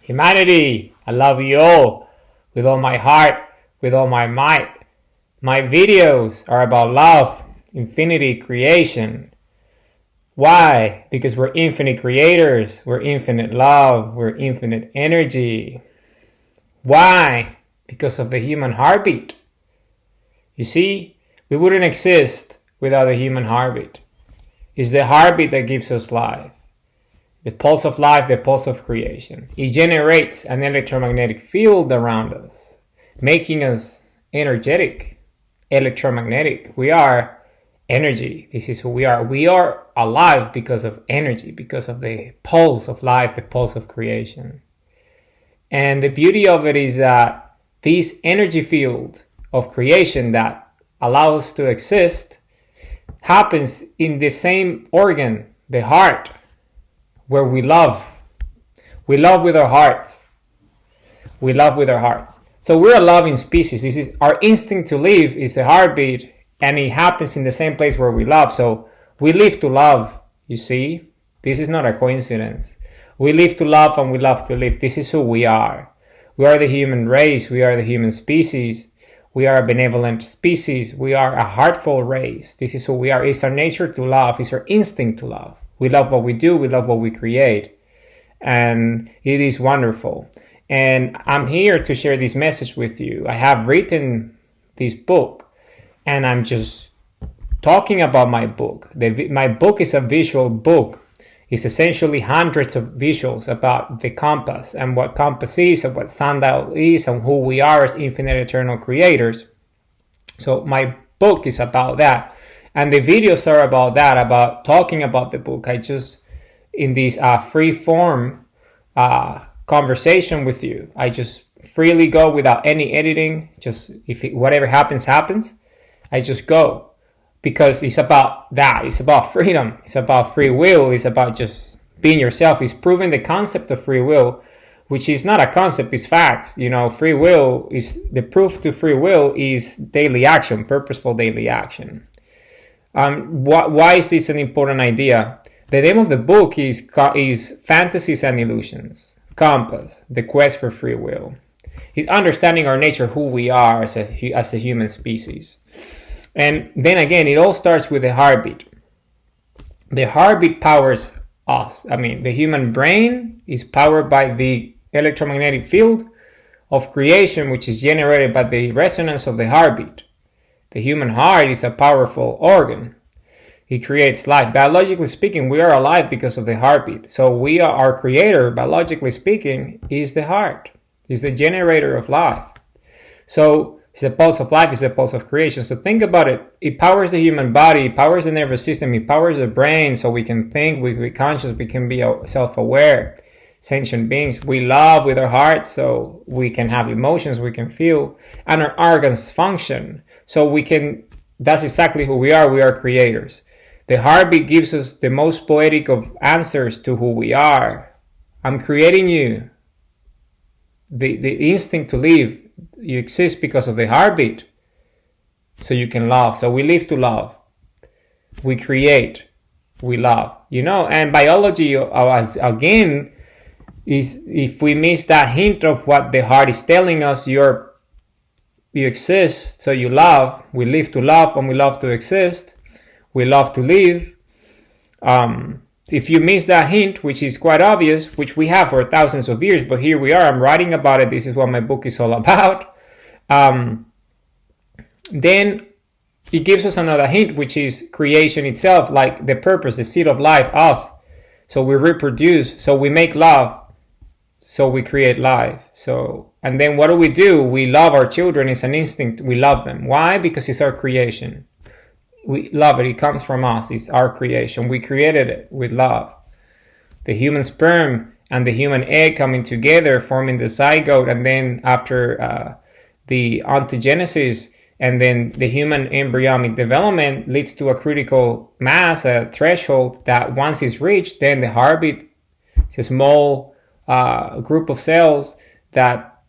Humanity, I love you all with all my heart, with all my might. My videos are about love, infinity, creation. Why? Because we're infinite creators, we're infinite love, we're infinite energy. Why? Because of the human heartbeat. You see, we wouldn't exist without a human heartbeat. It's the heartbeat that gives us life. The pulse of life, the pulse of creation. It generates an electromagnetic field around us, making us energetic, electromagnetic. We are energy. This is who we are. We are alive because of energy, because of the pulse of life, the pulse of creation. And the beauty of it is that this energy field of creation that allows us to exist happens in the same organ, the heart, where we love. We love with our hearts. We love with our hearts. So we're a loving species. This is our instinct to live is the heartbeat, and it happens in the same place where we love. So we live to love, you see? This is not a coincidence. We live to love and we love to live. This is who we are. We are the human race. We are the human species. We are a benevolent species. We are a heartful race. This is who we are. It's our nature to love. It's our instinct to love. We love what we do. We love what we create. And it is wonderful. And I'm here to share this message with you. I have written this book, and I'm just talking about my book. My book is a visual book. It's essentially hundreds of visuals about the compass and what compass is and what sundial is and who we are as infinite eternal creators. So my book is about that. And the videos are about that, about talking about the book. I just, in this free form conversation with you, I just freely go without any editing. Just whatever happens, happens. I just go. Because it's about that. It's about freedom. It's about free will. It's about just being yourself. It's proving the concept of free will, which is not a concept, it's facts. You know, free will is the proof to free will is daily action, purposeful daily action. Why is this an important idea? The name of the book is Fantasies and Illusions, Compass, the quest for free will. It's understanding our nature, who we are as a human species. And then again, it all starts with the heartbeat. The heartbeat powers us. I mean, the human brain is powered by the electromagnetic field of creation, which is generated by the resonance of the heartbeat. The human heart is a powerful organ. It creates life. Biologically speaking, we are alive because of the heartbeat. So our creator, biologically speaking, is the heart. Is the generator of life. So it's the pulse of life, it's the pulse of creation. So think about it. It powers the human body, it powers the nervous system, it powers the brain so we can think, we can be conscious, we can be self-aware, sentient beings. We love with our hearts so we can have emotions, we can feel, and our organs function. So that's exactly who we are creators. The heartbeat gives us the most poetic of answers to who we are. I'm creating you. The instinct to live. You exist because of the heartbeat. So you can love. So we live to love. We create. We love. You know, and biology, again, is if we miss that hint of what the heart is telling us, you exist, so you love. We live to love and we love to exist. We love to live. If you miss that hint, which is quite obvious, which we have for thousands of years, but here we are, I'm writing about it, this is what my book is all about, then it gives us another hint, which is creation itself, like the purpose, the seed of life, us. So we reproduce, so we make love, so we create life. And then what do? We love our children, it's an instinct, we love them. Why? Because it's our creation. We love it. It comes from us. It's our creation. We created it with love. The human sperm and the human egg coming together, forming the zygote, and then after the ontogenesis, and then the human embryonic development leads to a critical mass, a threshold that once it's reached, then the heartbeat is a small group of cells that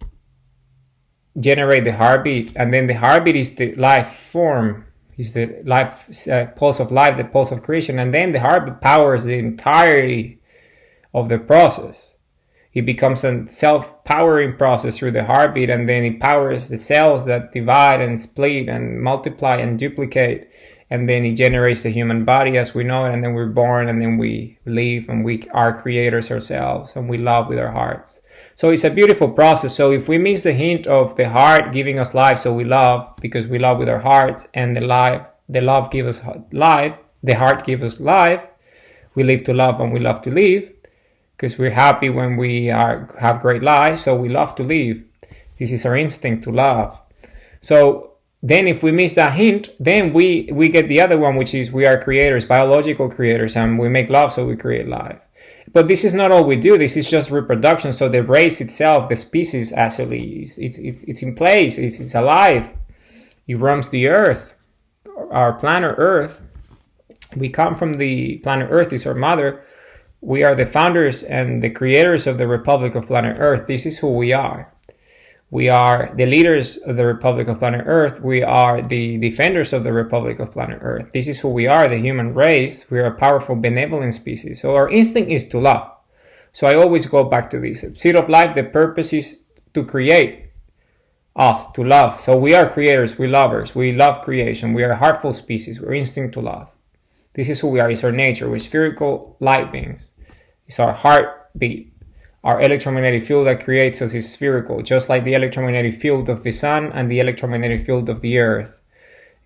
generate the heartbeat, and then the heartbeat is the life form. Is the life pulse of life, the pulse of creation, and then the heartbeat powers the entirety of the process. It becomes a self-powering process through the heartbeat, and then it powers the cells that divide and split and multiply and duplicate, and then it generates the human body as we know it, and then we're born, and then we live, and we are creators ourselves, and we love with our hearts. So it's a beautiful process. So if we miss the hint of the heart giving us life, so we love because we love with our hearts, and the love gives us life, the heart gives us life. We live to love, and we love to live, because we're happy when we have great lives, so we love to live. This is our instinct to love. So then if we miss that hint, then we get the other one, which is we are creators, biological creators, and we make love, so we create life. But this is not all we do. This is just reproduction. So the race itself, the species actually, it's in place, it's alive. It roams the earth, our planet Earth. We come from the planet Earth, is our mother. We are the founders and the creators of the Republic of Planet Earth. This is who we are. We are the leaders of the Republic of Planet Earth. We are the defenders of the Republic of Planet Earth. This is who we are, the human race. We are a powerful, benevolent species. So our instinct is to love. So I always go back to this. Seed of life, the purpose is to create us, to love. So we are creators, we're lovers. We love creation. We are a heartful species. We're instinct to love. This is who we are. It's our nature. We're spherical light beings. It's our heartbeat. Our electromagnetic field that creates us is spherical, just like the electromagnetic field of the sun and the electromagnetic field of the earth.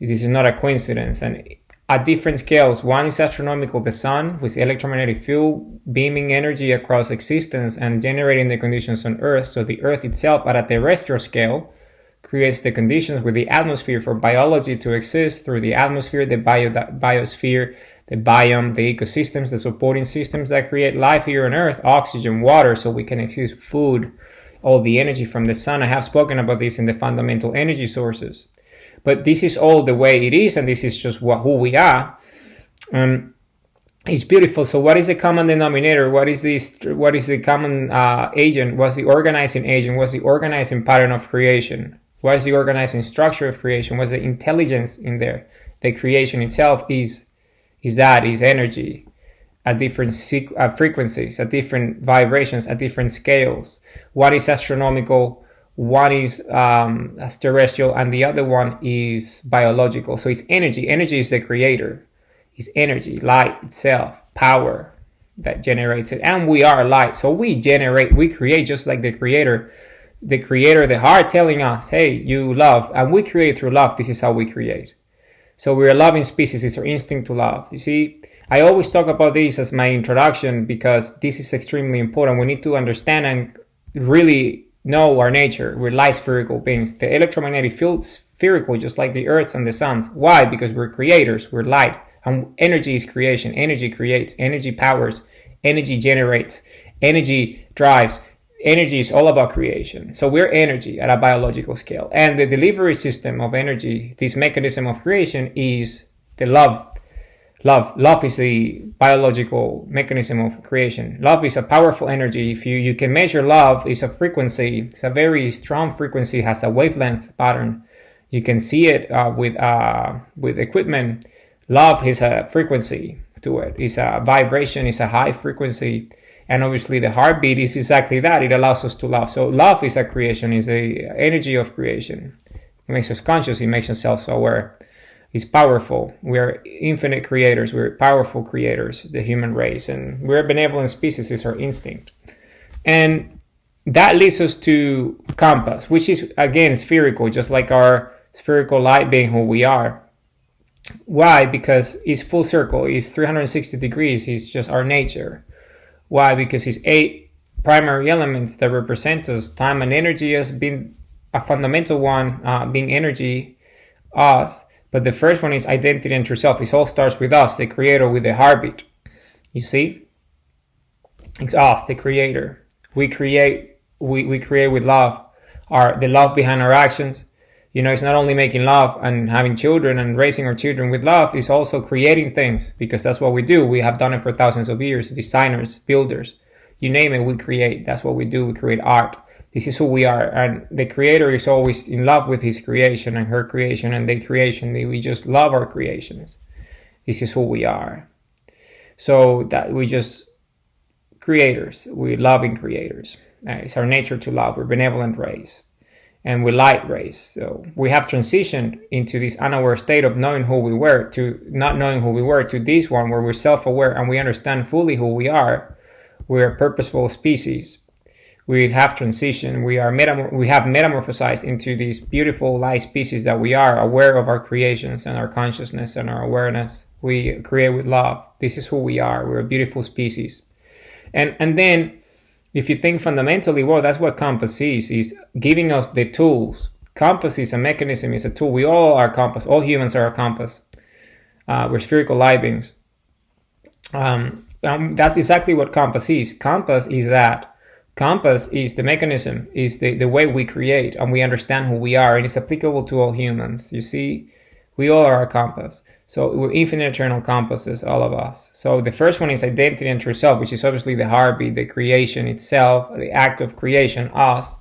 This is not a coincidence. And at different scales, one is astronomical, the sun, with electromagnetic field beaming energy across existence and generating the conditions on earth. So the earth itself at a terrestrial scale creates the conditions with the atmosphere for biology to exist through the atmosphere, the biosphere, the biome, the ecosystems, the supporting systems that create life here on Earth, oxygen, water, so we can exist, food, all the energy from the sun. I have spoken about this in the fundamental energy sources. But this is all the way it is, and this is just who we are. It's beautiful. So what is the common denominator? What is the common agent? What's the organizing agent? What's the organizing pattern of creation? What is the organizing structure of creation? What's the intelligence in there? The creation itself is energy at different frequencies, at different vibrations, at different scales. One is astronomical, one is terrestrial, and the other one is biological. So it's energy. Energy is the creator. It's energy, light itself, power that generates it. And we are light. So we create just like the creator, the heart telling us, hey, you love. And we create through love. This is how we create. So we're a loving species. It's our instinct to love. You see, I always talk about this as my introduction because this is extremely important. We need to understand and really know our nature. We're light spherical beings. The electromagnetic field is spherical, just like the earth and the suns. Why? Because we're creators. We're light. And energy is creation. Energy creates. Energy powers. Energy generates. Energy drives. Energy is all about creation. So we're energy at a biological scale. And the delivery system of energy, this mechanism of creation, is the love. Love is the biological mechanism of creation. Love is a powerful energy. If you can measure love, it's a frequency. It's a very strong frequency, has a wavelength pattern. You can see it with equipment. Love is a frequency to it. It's a vibration. It's a high frequency. And obviously the heartbeat is exactly that. It allows us to love. So love is a creation, is the energy of creation. It makes us conscious. It makes us self-aware. It's powerful. We're infinite creators. We're powerful creators, the human race. And we're a benevolent species. It's our instinct. And that leads us to compass, which is, again, spherical, just like our spherical light being who we are. Why? Because it's full circle. It's 360 degrees. It's just our nature. Why? Because it's 8 primary elements that represent us. Time and energy as being a fundamental one, being energy, us. But the first one is identity and true self. It all starts with us, the creator, with the heartbeat. You see? It's us, the creator. We create with love. The love behind our actions. You know, it's not only making love and having children and raising our children with love, it's also creating things, because that's what we do. We have done it for thousands of years. Designers, builders, you name it, we create. That's what we do. We create art. This is who we are. And the creator is always in love with his creation and her creation and their creation. We just love our creations. This is who we are. So that we just creators. We're loving creators. It's our nature to love. We're benevolent race. And we're light race. So we have transitioned into this unaware state of knowing who we were to not knowing who we were to this one where we're self-aware and we understand fully who we are. We're a purposeful species. We have transitioned. We have metamorphosized into this beautiful light species that we are, aware of our creations and our consciousness and our awareness. We create with love. This is who we are. We're a beautiful species. And then if you think fundamentally, well, that's what compass is giving us the tools. Compass is a mechanism, is a tool. We all are compass. All humans are a compass. We're spherical light beings. That's exactly what compass is. Compass is that. Compass is the mechanism, is the way we create and we understand who we are, and it's applicable to all humans. You see, we all are a compass. So we're infinite eternal compasses, all of us. So the first one is identity and true self, which is obviously the heartbeat, the creation itself, the act of creation, us.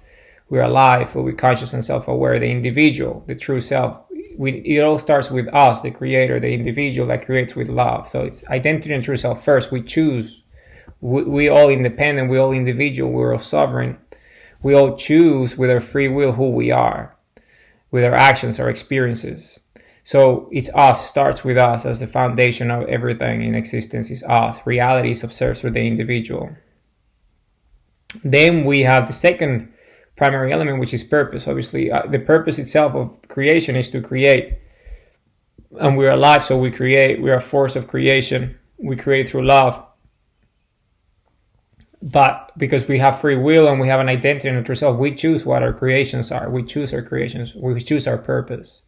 We're alive, we're conscious and self-aware, the individual, the true self. It all starts with us, the creator, the individual that creates with love. So it's identity and true self first. We choose. We all independent, we all individual, we're all sovereign. We all choose with our free will who we are, with our actions, our experiences. So it's us, starts with us as the foundation of everything in existence is us. Reality is observed through the individual. Then we have the second primary element, which is purpose. Obviously, the purpose itself of creation is to create. And we're alive, so we create. We're a force of creation. We create through love. But because we have free will and we have an identity in ourselves, we choose what our creations are. We choose our creations. We choose our purpose.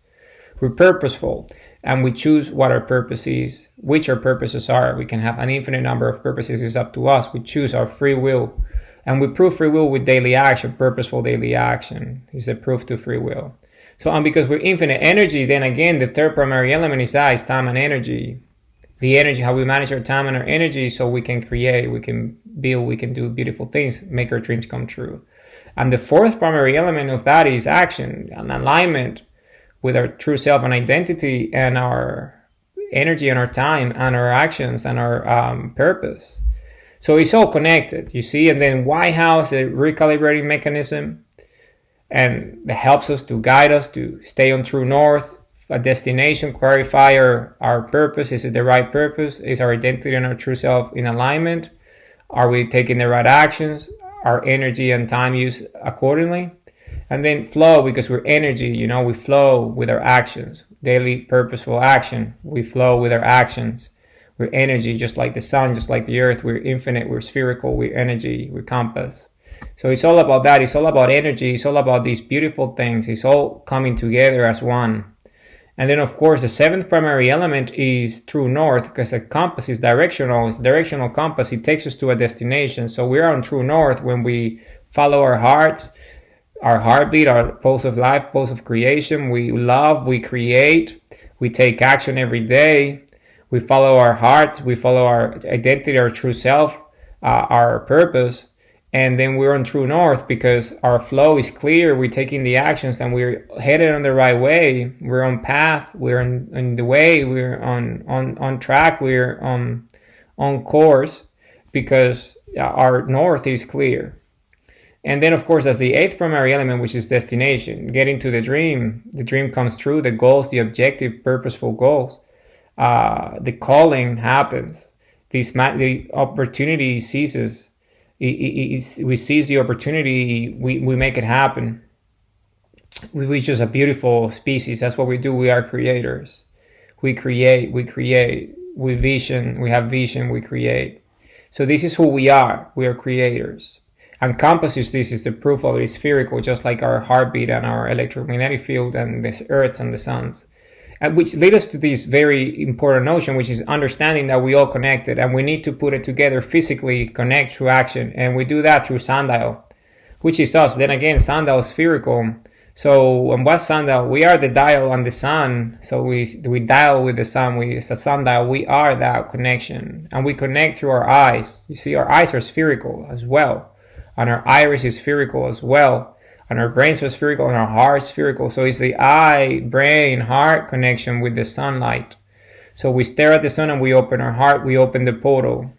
We're purposeful and we choose what our purpose is, which our purposes are. We can have an infinite number of purposes. It's up to us. We choose our free will. And we prove free will with daily action. Purposeful daily action is the proof to free will. So, and because we're infinite energy, then again, the third primary element is time and energy. The energy, how we manage our time and our energy so we can create, we can build, we can do beautiful things, make our dreams come true. And the fourth primary element of that is action, an alignment with our true self and identity and our energy and our time and our actions and our purpose. So it's all connected, you see. And then White House, a recalibrating mechanism, and that helps us to guide us to stay on true north, a destination, clarify our purpose. Is it the right purpose? Is our identity and our true self in alignment? Are we taking the right actions? Our energy and time use accordingly? And then flow, because we're energy, we flow with our actions. Daily purposeful action. We flow with our actions. We're energy, just like the sun, just like the earth. We're infinite, we're spherical, we're energy, we're compass. So it's all about that. It's all about energy. It's all about these beautiful things. It's all coming together as one. And then, of course, the seventh primary element is true north, because a compass is directional. It's a directional compass. It takes us to a destination. So we're on true north when we follow our hearts, our heartbeat, our pulse of life, pulse of creation. We love, we create, we take action every day. We follow our hearts, we follow our identity, our true self, our purpose. And then we're on true north because our flow is clear. We're taking the actions and we're headed on the right way. We're on path. We're in the way. We're on track. We're on course because our north is clear. And then, of course, as the eighth primary element, which is destination, getting to the dream. The dream comes true. The goals, the objective, purposeful goals. The calling happens. The opportunity ceases. We seize the opportunity, we make it happen. We're just a beautiful species. That's what we do. We are creators. We create, we have vision, we create. So this is who we are. We are creators. And compass is the proof of it. It's spherical, just like our heartbeat and our electromagnetic field and the earths and the suns. Which leads us to this very important notion, which is understanding that we all connected and we need to put it together physically, connect through action. And we do that through sundial, which is us. Then again, sundial is spherical. So and what sundial? We are the dial on the sun. So we dial with the sun. It's a sundial. We are that connection. And we connect through our eyes. You see, our eyes are spherical as well. And our iris is spherical as well. And our brains are spherical and our heart is spherical. So it's the eye, brain, heart connection with the sunlight. So we stare at the sun and we open our heart, we open the portal.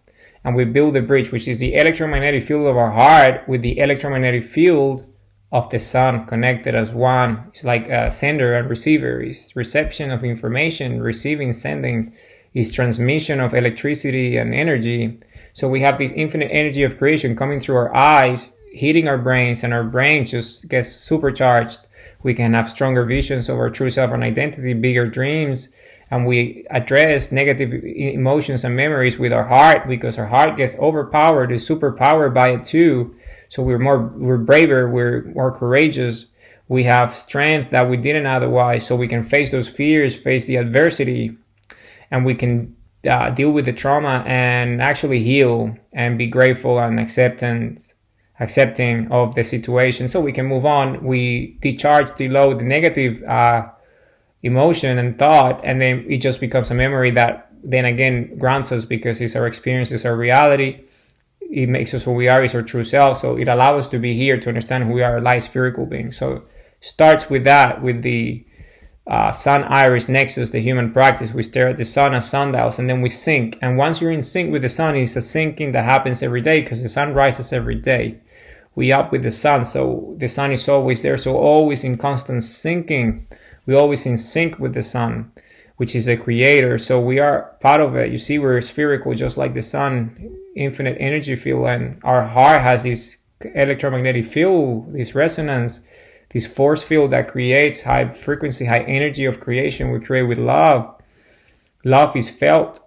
and we build a bridge, which is the electromagnetic field of our heart with the electromagnetic field of the sun, connected as one. It's like a sender and receiver. It's reception of information, receiving, sending, is transmission of electricity and energy. So we have this infinite energy of creation coming through our eyes, hitting our brains, and our brains just gets supercharged. We can have stronger visions of our true self and identity, bigger dreams, and we address negative emotions and memories with our heart, because our heart gets overpowered, is superpowered by it too. So we're braver, we're more courageous, we have strength that we didn't otherwise, so we can face those fears, face the adversity, and we can deal with the trauma and actually heal and be grateful and accepting of the situation, so we can move on. We deload the negative emotion and thought, and then it just becomes a memory that then again grounds us, because it's our experience, it's our reality. It makes us who we are, is our true self. So it allows us to be here, to understand who we are, light spherical beings. So starts with that, with the sun iris nexus, the human practice. We stare at the sun as sundials, and then we sync. And once you're in sync with the sun, it's a syncing that happens every day, because the sun rises every day. We up with the sun, so the sun is always there. So always in constant syncing. We're always in sync with the sun, which is the creator. So we are part of it. You see, we're spherical, just like the sun, infinite energy field, and our heart has this electromagnetic field, this resonance, this force field that creates high frequency, high energy of creation. We create with love. Love is felt.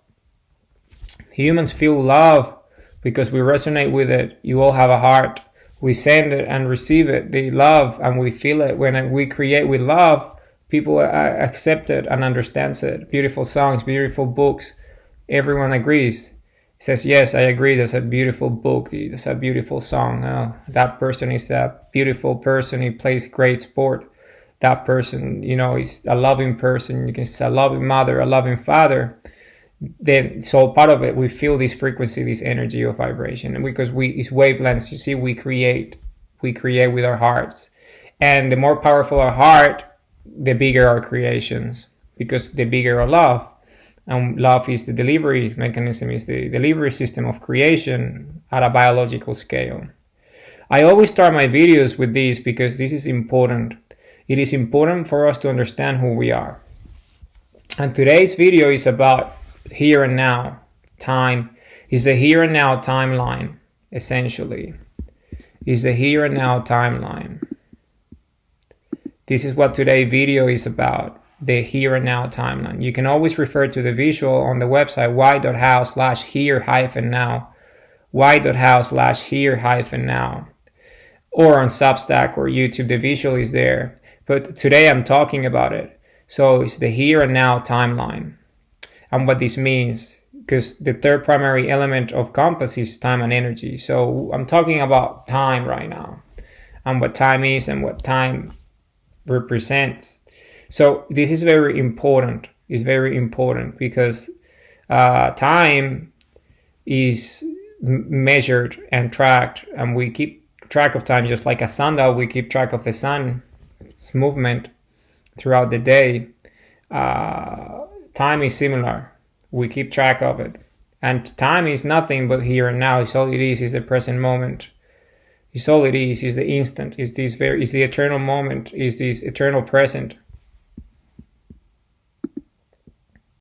Humans feel love because we resonate with it. You all have a heart. We send it and receive it, the love, and we feel it. When we create with love, people accept it and understands it. Beautiful songs, beautiful books. Everyone agrees. Says, yes, I agree. That's a beautiful book. That's a beautiful song. That person is a beautiful person. He plays great sport. That person, is a loving person. You can say a loving mother, a loving father. Then it's all part of it. We feel this frequency, this energy of vibration, and because it's wavelengths. You see, we create with our hearts, and the more powerful our heart, the bigger our creations, because the bigger our love. And love is the delivery mechanism, is the delivery system of creation at a biological scale. I always start my videos with this because this is important. It is important for us to understand who we are. And today's video is about here and now. Time is the here and now timeline, essentially. Is the here and now timeline. This is what today's video is about. The here and now timeline. You can always refer to the visual on the website y.how/here-now, y.how/here-now, or on Substack or YouTube. The visual is there, but today I'm talking about it. So it's the here and now timeline, and what this means, because the third primary element of compass is time and energy. So I'm talking about time right now, and what time is and what time represents. So this is very important. It's very important because time is measured and tracked, and we keep track of time just like a sundial. We keep track of the sun's movement throughout the day. Time is similar. We keep track of it, and time is nothing but here and now. It's all it is the present moment. It's all it is the instant. It's the eternal moment. Is this eternal present.